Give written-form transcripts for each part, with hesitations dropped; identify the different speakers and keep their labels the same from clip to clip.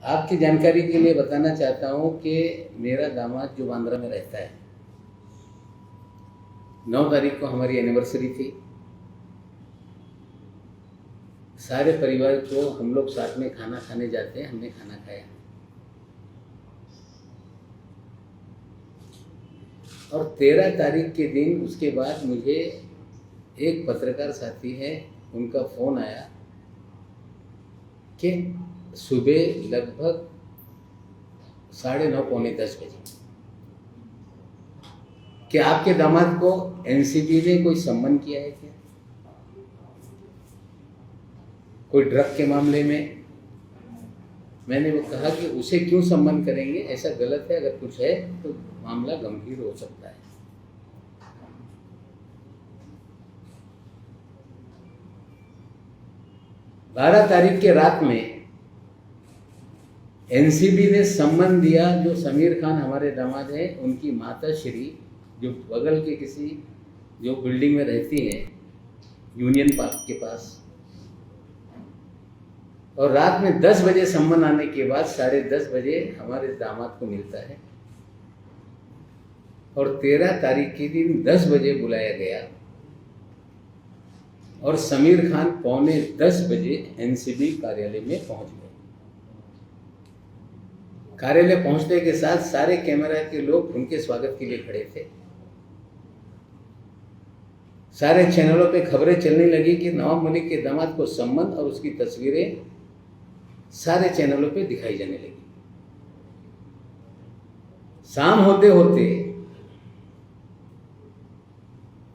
Speaker 1: आपकी जानकारी के लिए बताना चाहता हूँ कि मेरा दामाद जो बांद्रा में रहता है, 9 तारीख को हमारी एनिवर्सरी थी। सारे परिवार को हम लोग साथ में खाना खाने जाते हैं, हमने खाना खाया और 13 तारीख के दिन उसके बाद मुझे एक पत्रकार साथी है, उनका फ़ोन आया कि सुबह लगभग 9:30 पौने 10 बजे कि आपके दामाद को एनसीबी ने कोई सम्मन किया है क्या, कोई ड्रग के मामले में। मैंने वो कहा कि उसे क्यों सम्मन करेंगे, ऐसा गलत है, अगर कुछ है तो मामला गंभीर हो सकता है। बारह तारीख के रात में एनसीबी ने सम्मन दिया। जो समीर खान हमारे दामाद हैं, उनकी माता श्री जो बगल के किसी जो बिल्डिंग में रहती हैं यूनियन पार्क के पास, और रात में 10 बजे सम्मन आने के बाद 10:30 बजे हमारे दामाद को मिलता है और 13 तारीख के दिन 10 बजे बुलाया गया और समीर खान पौने 10 बजे एनसीबी कार्यालय में पहुंच गए। कार्यालय पहुंचने के साथ सारे कैमरा के लोग उनके स्वागत के लिए खड़े थे। सारे चैनलों पे खबरें चलने लगी कि नवाब मलिक के दामाद को सम्मन, और उसकी तस्वीरें सारे चैनलों पे दिखाई जाने लगी। शाम होते होते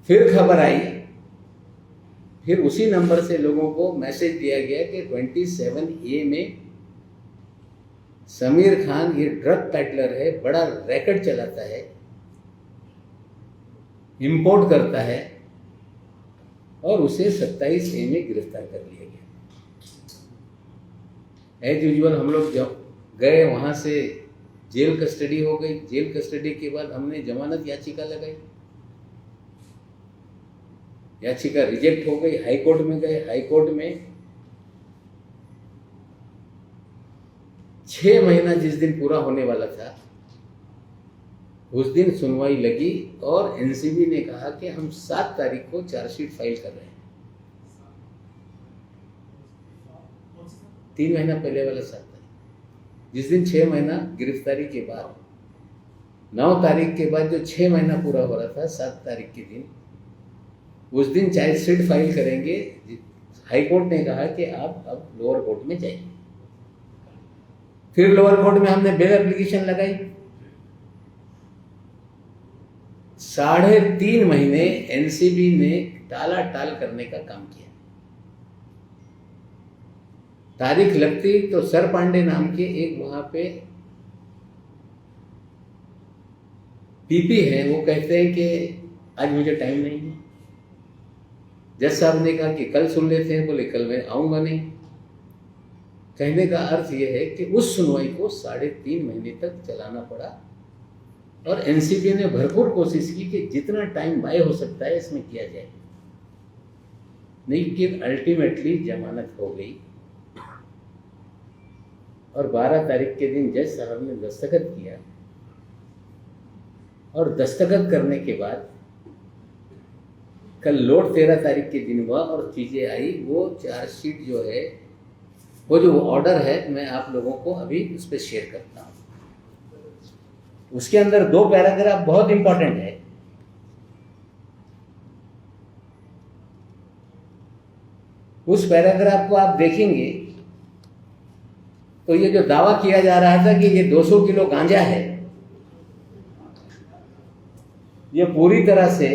Speaker 1: फिर खबर आई, फिर उसी नंबर से लोगों को मैसेज दिया गया कि 27A में समीर खान ये ड्रग पैडलर है, बड़ा रैकेट चलाता है, इंपोर्ट करता है, और उसे 27A में गिरफ्तार कर लिया गया। एज यूजुअल हम लोग जब गए वहाँ से जेल कस्टडी हो गई। जेल कस्टडी के बाद हमने जमानत याचिका लगाई, याचिका रिजेक्ट हो गई। हाई कोर्ट में गए, हाई कोर्ट में 6 महीना जिस दिन पूरा होने वाला था उस दिन सुनवाई लगी और एनसीबी ने कहा कि हम 7 तारीख को चार्जशीट फाइल कर रहे हैं। 3 महीना पहले वाला 7 तारीख, जिस दिन 6 महीना गिरफ्तारी के बाद, 9 तारीख के बाद जो 6 महीना पूरा हो रहा था, 7 तारीख के दिन, उस दिन चार्जशीट फाइल करेंगे। हाई कोर्ट ने कहा कि आप अब लोअर कोर्ट में जाइए। फिर लोअर कोर्ट में हमने बेल एप्लीकेशन लगाई। 3.5 महीने एनसीबी ने टाल करने का काम किया। तारीख लगती तो सर पांडे नाम के एक वहां पे पीपी है, वो कहते हैं कि आज मुझे टाइम नहीं है। जज साहब ने कहा कि कल सुन लेते हैं, बोले कल मैं आऊंगा नहीं। कहने का अर्थ यह है कि उस सुनवाई को 3.5 महीने तक चलाना पड़ा और एनसीबी ने भरपूर कोशिश की कि जितना टाइम बाय हो सकता है इसमें किया जाए, लेकिन अल्टीमेटली जमानत हो गई और 12 तारीख के दिन जज साहब ने दस्तखत किया और दस्तखत करने के बाद कल लोड 13 तारीख के दिन हुआ और चीज़ें आई। वो चार्जशीट जो है, वो जो ऑर्डर है, मैं आप लोगों को अभी उस पर शेयर करता हूँ। उसके अंदर 2 पैराग्राफ बहुत इंपॉर्टेंट है। उस पैराग्राफ को आप देखेंगे तो ये जो दावा किया जा रहा था कि ये 200 किलो गांजा है, ये पूरी तरह से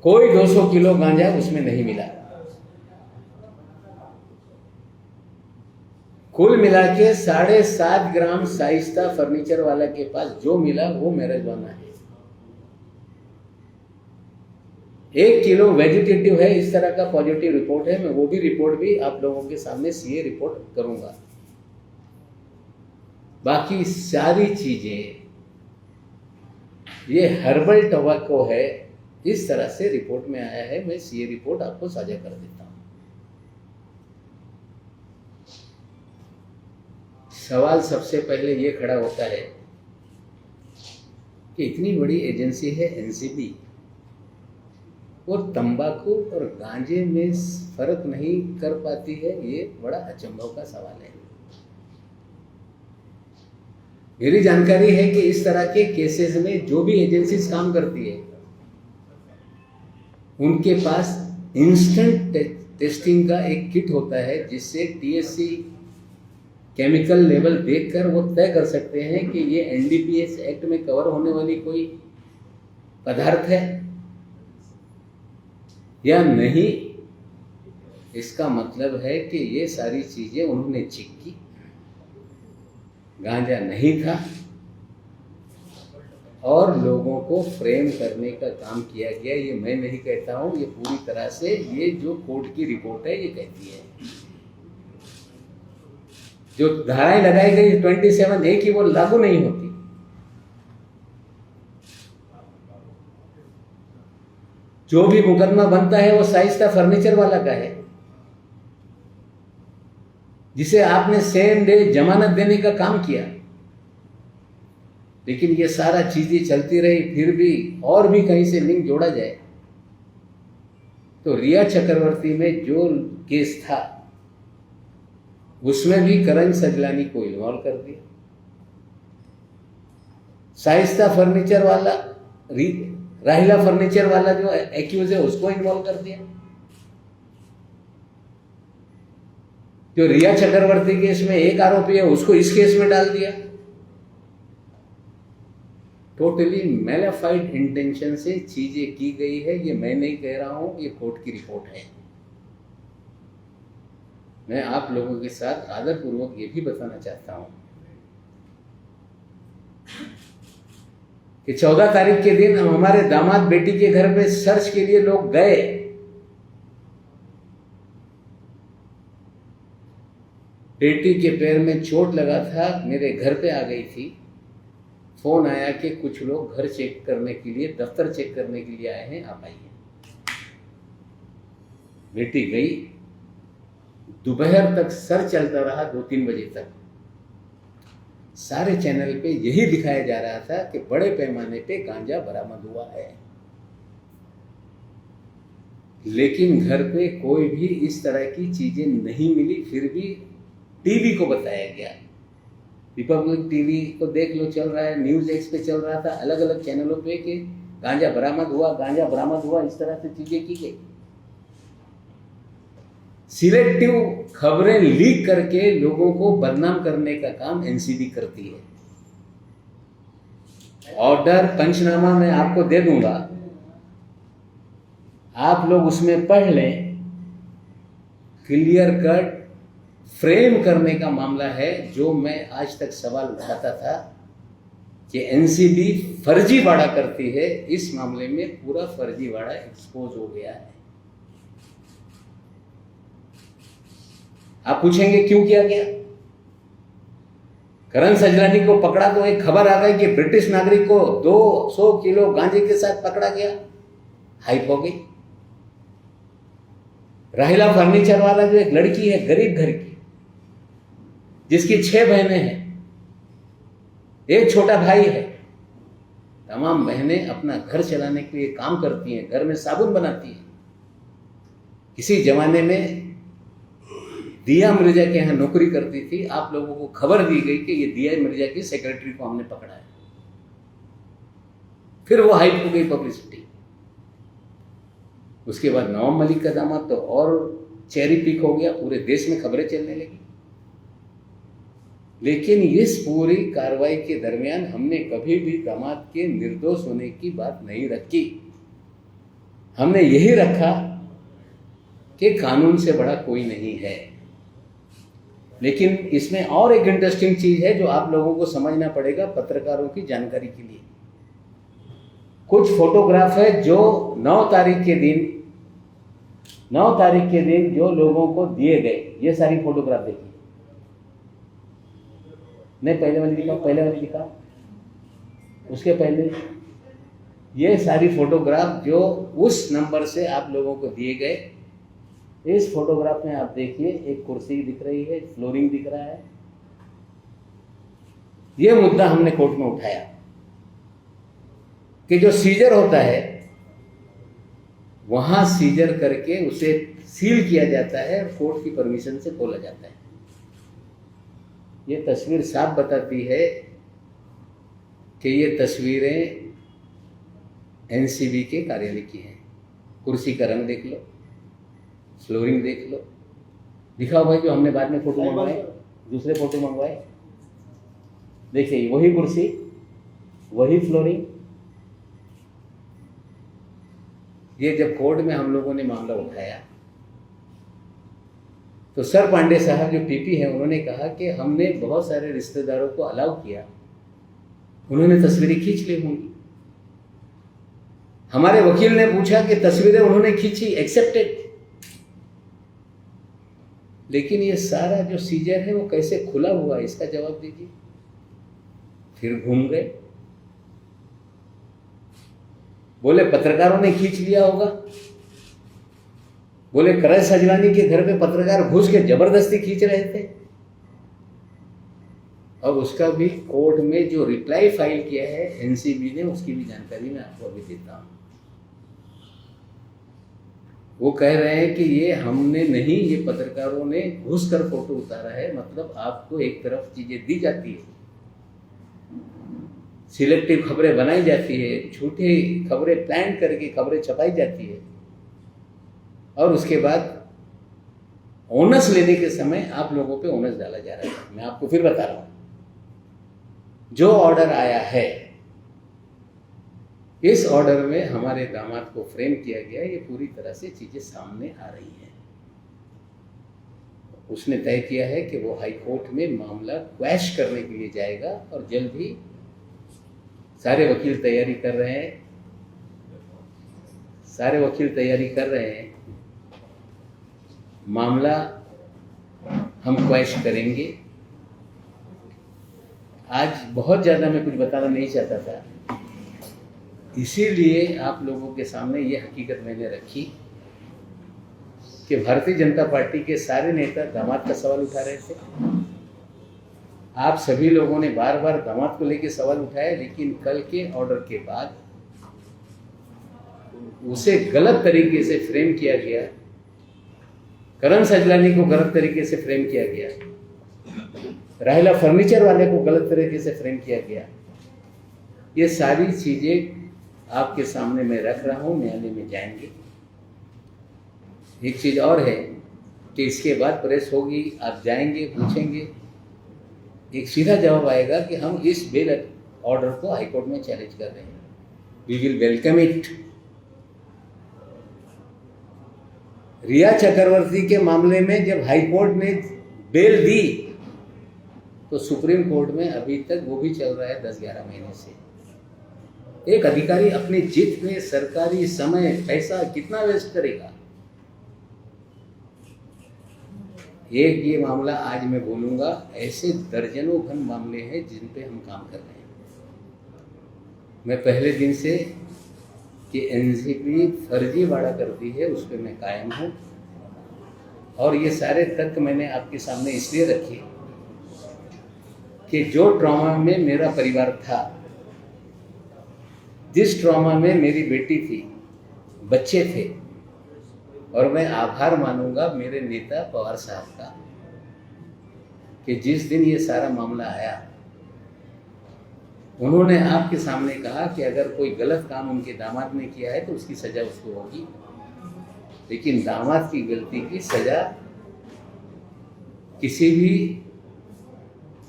Speaker 1: कोई 200 किलो गांजा उसमें नहीं मिला। कुल मिला के 7.5 ग्राम शाइस्ता फर्नीचर वाला के पास जो मिला वो मैरिजुआना है। 1 किलो वेजिटेटिव है, इस तरह का पॉजिटिव रिपोर्ट है। मैं वो भी रिपोर्ट भी आप लोगों के सामने सीए रिपोर्ट करूंगा। बाकी सारी चीजें, ये हर्बल टोबैको है, इस तरह से रिपोर्ट में आया है। मैं सीए रिपोर्ट आपको साझा कर देता हूं। सवाल सबसे पहले ये खड़ा होता है कि इतनी बड़ी एजेंसी है एनसीबी, वो तंबाकू और गांजे में फर्क नहीं कर पाती है। ये बड़ा अचंभव का सवाल है। मेरी जानकारी है कि इस तरह के केसेस में जो भी एजेंसीज काम करती है उनके पास इंस्टेंट टेस्टिंग का एक किट होता है, जिससे टीएचसी केमिकल लेवल देखकर वो तय कर सकते हैं कि ये एनडीपीएस एक्ट में कवर होने वाली कोई पदार्थ है या नहीं। इसका मतलब है कि ये सारी चीजें उन्होंने चेक की, गांजा नहीं था और लोगों को फ्रेम करने का काम किया गया। ये मैं नहीं कहता हूं, ये पूरी तरह से ये जो कोर्ट की रिपोर्ट है ये कहती है। जो धाराएं लगाई गई 27A की वो लागू नहीं होती। जो भी मुकदमा बनता है वो शाइस्ता फर्नीचर वाला का है, जिसे आपने सेम डे जमानत देने का काम किया, लेकिन ये सारा चीजें चलती रही, फिर भी और भी कहीं से लिंक जोड़ा जाए तो रिया चक्रवर्ती में जो केस था उसमें भी करण सजलानी को इन्वॉल्व कर दिया। शाइस्ता फर्नीचर वाला, राहिला फर्नीचर वाला जो एक्यूज है उसको इन्वॉल्व कर दिया। जो रिया चक्रवर्ती केस में एक आरोपी है उसको इस केस में डाल दिया। टोटली मैलिफाइड इंटेंशन से चीजें की गई है। ये मैं नहीं कह रहा हूं, ये कोर्ट की रिपोर्ट है। मैं आप लोगों के साथ आदरपूर्वक ये भी बताना चाहता हूं कि 14 तारीख के दिन हमारे दामाद बेटी के घर पे सर्च के लिए लोग गए। बेटी के पैर में चोट लगा था, मेरे घर पे आ गई थी। फोन आया कि कुछ लोग घर चेक करने के लिए, दफ्तर चेक करने के लिए आए हैं, आप आइए। बेटी गई। दोपहर तक सर चलता रहा, 2-3 बजे तक। सारे चैनल पे यही दिखाया जा रहा था कि बड़े पैमाने पे गांजा बरामद हुआ है, लेकिन घर पे कोई भी इस तरह की चीजें नहीं मिली। फिर भी टीवी को बताया गया, रिपब्लिक टीवी को देख लो, चल रहा है, न्यूज एक्स पे चल रहा था, अलग अलग चैनलों पे कि गांजा बरामद हुआ, गांजा बरामद हुआ, इस तरह से चीजें की गई। सिलेक्टिव खबरें लीक करके लोगों को बदनाम करने का काम एनसीबी करती है। ऑर्डर पंचनामा मैं आपको दे दूंगा, आप लोग उसमें पढ़ लें। क्लियर कट फ्रेम करने का मामला है। जो मैं आज तक सवाल उठाता था कि एनसीबी फर्जीवाड़ा करती है, इस मामले में पूरा फर्जीवाड़ा एक्सपोज हो गया है। आप पूछेंगे क्यों किया गया? करण सजलानी को पकड़ा तो एक खबर आ गई कि ब्रिटिश नागरिक को 200 किलो गांजे के साथ पकड़ा गया, हाइप हो गई। राहिला फर्नीचर वाला जो एक लड़की है गरीब घर की, जिसकी 6 बहनें हैं, एक छोटा भाई है, तमाम बहनें अपना घर चलाने के लिए काम करती हैं, घर में साबुन बनाती हैं। किसी जमाने में दिया मिर्जा के यहाँ नौकरी करती थी। आप लोगों को खबर दी गई कि ये दिया मिर्जा की सेक्रेटरी को हमने पकड़ा है। फिर वो हाइप हो गई पब्लिसिटी। उसके बाद नवाब मलिक का दामाद तो और चेरी पिक हो गया, पूरे देश में खबरें चलने लगी। लेकिन इस पूरी कार्रवाई के दरमियान हमने कभी भी दामाद के निर्दोष होने की बात नहीं रखी। हमने यही रखा कि कानून से बड़ा कोई नहीं है। लेकिन इसमें और एक इंटरेस्टिंग चीज है जो आप लोगों को समझना पड़ेगा, पत्रकारों की जानकारी के लिए। कुछ फोटोग्राफ है जो 9 तारीख के दिन जो लोगों को दिए गए। ये सारी फोटोग्राफ देखिए। नहीं, पहले वाली दिखा, उसके पहले ये सारी फोटोग्राफ जो उस नंबर से आप लोगों को दिए गए। इस फोटोग्राफ में आप देखिए, एक कुर्सी दिख रही है, फ्लोरिंग दिख रहा है, ये मुद्दा हमने कोर्ट में उठाया कि जो सीजर होता है वहां सीजर करके उसे सील किया जाता है और कोर्ट की परमिशन से खोला जाता है। ये तस्वीर साफ बताती है कि ये तस्वीरें एनसीबी के कार्यालय की हैं। कुर्सी का रंग देख लो, फ्लोरिंग देख लो, दिखाओ भाई जो हमने बाद में फोटो मंगवाए, दूसरे फोटो मंगवाए। देखिए वही कुर्सी, वही फ्लोरिंग। ये जब कोर्ट में हम लोगों ने मामला उठाया तो सर पांडे साहब जो पीपी हैं उन्होंने कहा कि हमने बहुत सारे रिश्तेदारों को अलाउ किया, उन्होंने तस्वीरें खींच ली होंगी। हमारे वकील ने पूछा कि तस्वीरें उन्होंने खींची, एक्सेप्टेड, लेकिन ये सारा जो सीजर है वो कैसे खुला हुआ है इसका जवाब दीजिए। फिर घूम गए, बोले पत्रकारों ने खींच लिया होगा, बोले करण सजवानी के घर पे पत्रकार घुस के जबरदस्ती खींच रहे थे। अब उसका भी कोर्ट में जो रिप्लाई फाइल किया है एनसीबी ने, उसकी भी जानकारी मैं आपको अभी देता हूं। वो कह रहे हैं कि ये हमने नहीं, ये पत्रकारों ने घुस कर फोटो उतारा है। मतलब आपको एक तरफ चीजें दी जाती है, सिलेक्टिव खबरें बनाई जाती है, झूठी खबरें प्लान करके खबरें छपाई जाती है, और उसके बाद ओनस लेने के समय आप लोगों पे ओनस डाला जा रहा है। मैं आपको फिर बता रहा हूं, जो ऑर्डर आया है इस ऑर्डर में हमारे दामाद को फ्रेम किया गया, ये पूरी तरह से चीजें सामने आ रही हैं। उसने तय किया है कि वो हाई कोर्ट में मामला क्वैश करने के लिए जाएगा और जल्द ही सारे वकील तैयारी कर रहे हैं, सारे वकील तैयारी कर रहे हैं, मामला हम क्वैश करेंगे। आज बहुत ज़्यादा मैं कुछ बताना नहीं चाहता था, इसीलिए आप लोगों के सामने ये हकीकत मैंने रखी कि भारतीय जनता पार्टी के सारे नेता दामाद का सवाल उठा रहे थे। आप सभी लोगों ने बार बार दामाद को लेकर सवाल उठाया, लेकिन कल के ऑर्डर के बाद उसे गलत तरीके से फ्रेम किया गया, करण सजलानी को गलत तरीके से फ्रेम किया गया, राहिला फर्नीचर वाले को गलत तरीके से फ्रेम किया गया। ये सारी चीजें आपके सामने मैं रख रहा हूं, न्यायालय में जाएंगे। एक चीज और है कि इसके बाद प्रेस होगी, आप जाएंगे, पूछेंगे, एक सीधा जवाब आएगा कि हम इस बेल ऑर्डर को हाईकोर्ट में चैलेंज कर रहे हैं। We will welcome it. Rhea Chakraborty के मामले में जब हाईकोर्ट ने बेल दी तो सुप्रीम कोर्ट में अभी तक वो भी चल रहा है 10-11 महीने से। एक अधिकारी अपने जित में सरकारी समय पैसा कितना वेस्ट करेगा। एक ये मामला आज मैं बोलूंगा, ऐसे दर्जनों घन मामले हैं जिन पे हम काम कर रहे हैं। मैं पहले दिन से कि एनसीबी फर्जीवाड़ा करती है उस पर मैं कायम हूँ, और ये सारे तर्क मैंने आपके सामने इसलिए रखे कि जो ट्रॉमा में मेरा परिवार था, जिस ट्रॉमा में मेरी बेटी थी, बच्चे थे, और मैं आभार मानूंगा मेरे नेता पवार साहब का कि जिस दिन ये सारा मामला आया उन्होंने आपके सामने कहा कि अगर कोई गलत काम उनके दामाद ने किया है तो उसकी सजा उसको होगी, लेकिन दामाद की गलती की सजा किसी भी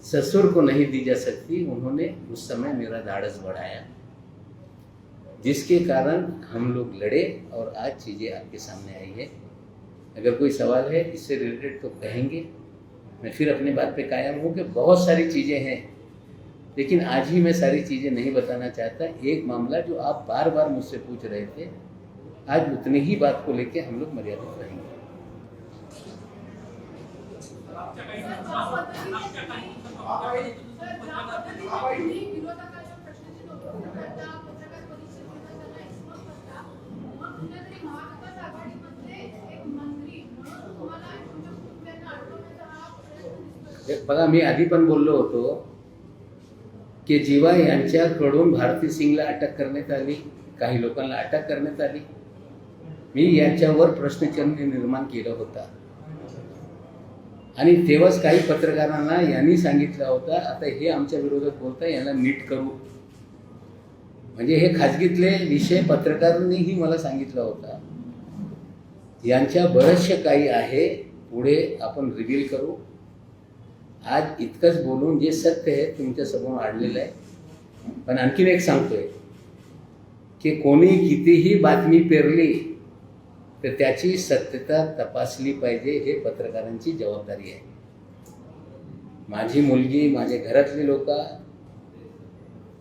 Speaker 1: ससुर को नहीं दी जा सकती। उन्होंने उस समय मेरा धाड़स बढ़ाया, जिसके कारण हम लोग लड़े और आज चीज़ें आपके सामने आई है। अगर कोई सवाल है इससे रिलेटेड तो कहेंगे। मैं फिर अपनी बात पे कायम हूँ कि बहुत सारी चीज़ें हैं, लेकिन आज ही मैं सारी चीज़ें नहीं बताना चाहता। एक मामला जो आप बार बार मुझसे पूछ रहे थे, आज उतनी ही बात को लेके हम लोग मर्यादित रहेंगे। बघा, मी आधी पण बोललो होतो की जीवा यांच्याकडून भारती सिंगला अटक करण्यात आली, काही लोकांना अटक करण्यात आली. मी यांच्यावर प्रश्नचिन्ह निर्माण केलं होता आणि तेव्हाच काही पत्रकारांना यांनी सांगितलं होतं, आता हे आमच्या विरोधात बोलताय, यांना नीट करू. म्हणजे हे खाजगीतले विषय पत्रकारांनीही मला सांगितलं होता, यांच्या बरेचसे काही आहे, पुढे आपण रिव्हील करू. आज इतकंच बोलून जे सत्य आहे तुमच्यासमोर आणलेलं आहे. पण आणखीन एक सांगतोय की कोणी कितीही बातमी पेरली तर त्याची सत्यता तपासली पाहिजे, हे पत्रकारांची जबाबदारी आहे. माझी मुलगी, माझे घरातले लोक,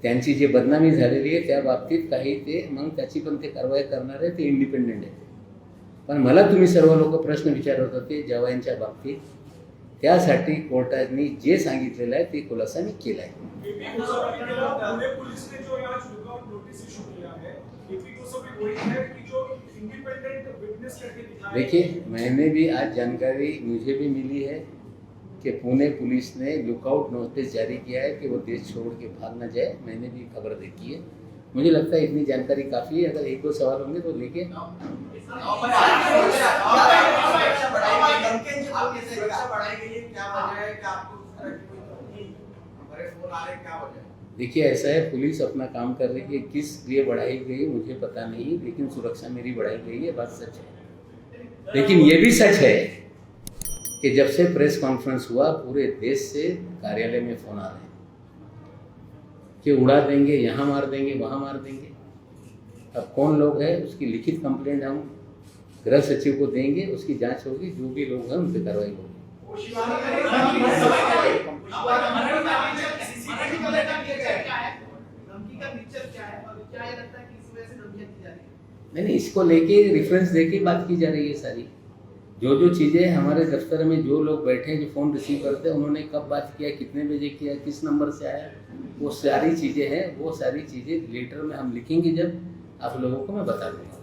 Speaker 1: त्यांची जी बदनामी झालेली आहे त्या बाबतीत काही ते मग त्याची पण ते कारवाई करणार आहे, ते इंडिपेंडेंट आहे. पण मला तुम्ही सर्व लोक प्रश्न विचारत होते जवायांच्या बाबतीत, त्यासाठी कोर्टाने जे सांगितलेलं आहे ते खुलासा मी केला आहे. देखिए, मैंने भी आज जानकारी मुझे भी मिली है कि पुणे पुलिस ने लुकआउट नोटिस जारी किया है कि वो देश छोड़ के भाग न जाए. मैंने भी खबर देखी है. मुझे लगता है इतनी जानकारी काफ़ी है. अगर एक दो सवाल होंगे तो लेके. देखिए, ऐसा है, पुलिस अपना काम कर रही है. किस लिए बढ़ाई गई मुझे पता नहीं, लेकिन सुरक्षा मेरी बढ़ाई गई है, बात सच है. लेकिन ये भी सच है कि जब से प्रेस कॉन्फ्रेंस हुआ पूरे देश से कार्यालय में फोन आ रहे हैं कि उड़ा देंगे, यहाँ मार देंगे, वहाँ मार देंगे. अब कौन लोग हैं उसकी लिखित कंप्लेंट हम गृह सचिव को देंगे, उसकी जांच होगी, जो भी लोग हैं उन पर कार्रवाई होगी. नहीं, इसको लेके रेफरेंस देके बात की जा रही है सारी. जो जो चीज़ें हमारे दफ्तर में जो लोग बैठे हैं, जो फ़ोन रिसीव करते हैं, उन्होंने कब बात किया, कितने बजे किया, किस नंबर से आया, वो सारी चीज़ें हैं. वो सारी चीज़ें लेटर में हम लिखेंगे, जब आप लोगों को मैं बता दूँगा.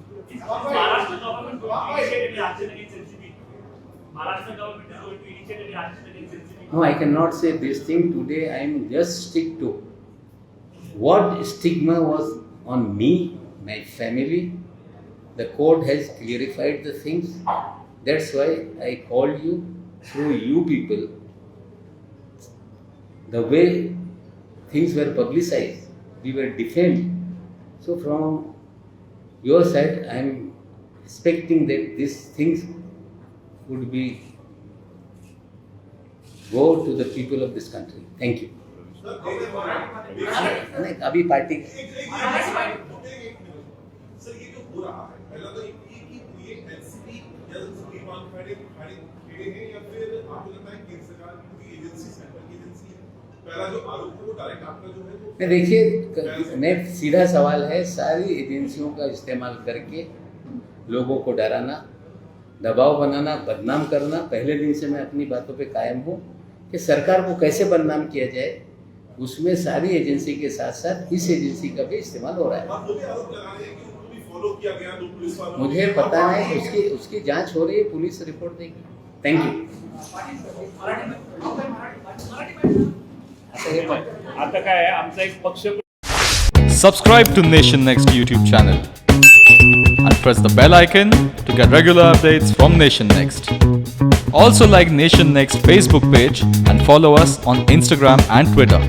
Speaker 1: No, I cannot say this thing today. I am just stick to what stigma was on me, my family. The court has clarified the things. That's why I called you through you people. The way things were publicized, we were defamed. So from your side, I am expecting that these things would be go to the people of this country. Thank you. अभी party
Speaker 2: sir ये जो हो रहा है, पहला तो ये NCP या सुलेमान खड़े हैं या फिर आपको लगता है केंद्र सरकार की एजेंसी, सेंट्रल की एजेंसी है? पहला जो आरोप है वो डायरेक्ट आपका जो है वो
Speaker 1: देखिए, मैं सीधा सवाल है, सारी एजेंसियों का इस्तेमाल करके लोगों को डराना, दबाव बनाना, बदनाम करना. पहले दिन से मैं अपनी बातों पे कायम हूँ कि सरकार को कैसे बदनाम किया जाए, उसमें सारी एजेंसी के साथ साथ इस एजेंसी का भी इस्तेमाल हो रहा है. मुझे पता है, उसकी जांच हो रही है, पुलिस रिपोर्ट देगी. Thank you.
Speaker 3: आता काय आहे, आमचा एक पक्ष.
Speaker 4: Subscribe to Nation Next YouTube channel and press the bell icon to get regular updates from Nation Next. Also like Nation Next Facebook page and follow us on Instagram and Twitter.